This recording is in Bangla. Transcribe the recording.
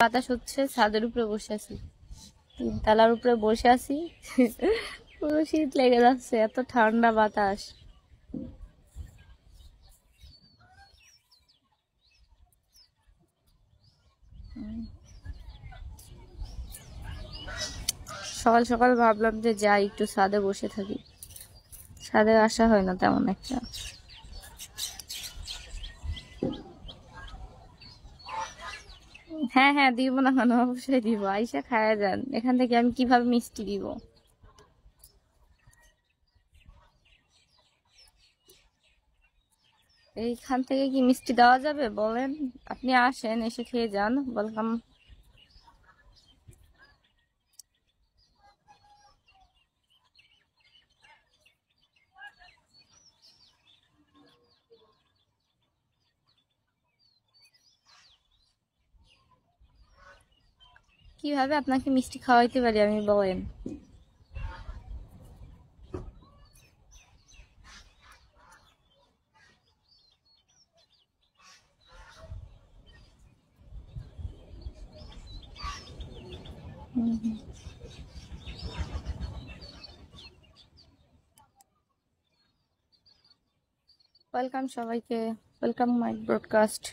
বাতাস হচ্ছে, ছাদের উপরে বসে আছি, তিনতলার উপরে বসে আছি। পুরো শীত লেগে যাচ্ছে, এত ঠান্ডা বাতাস। সকাল সকাল ভাবলাম যে যাই একটু ছাদে বসে থাকি, ছাদে আসা হয় না তেমন একটা। হ্যাঁ হ্যাঁ, দিব না কেন, অবশ্যই দিব, আইসা খায়া যান। এখান থেকে আমি কিভাবে মিষ্টি দিব? এইখান থেকে কি মিষ্টি দেওয়া যাবে বলেন? আপনি আসেন, এসে খেয়ে যান, ওয়েলকাম। কিভাবে আপনাকে মিষ্টি খাওয়াইতে পারি আমি বলেন? ওয়েলকাম সবাইকে, ওয়েলকাম মাই ব্রডকাস্ট।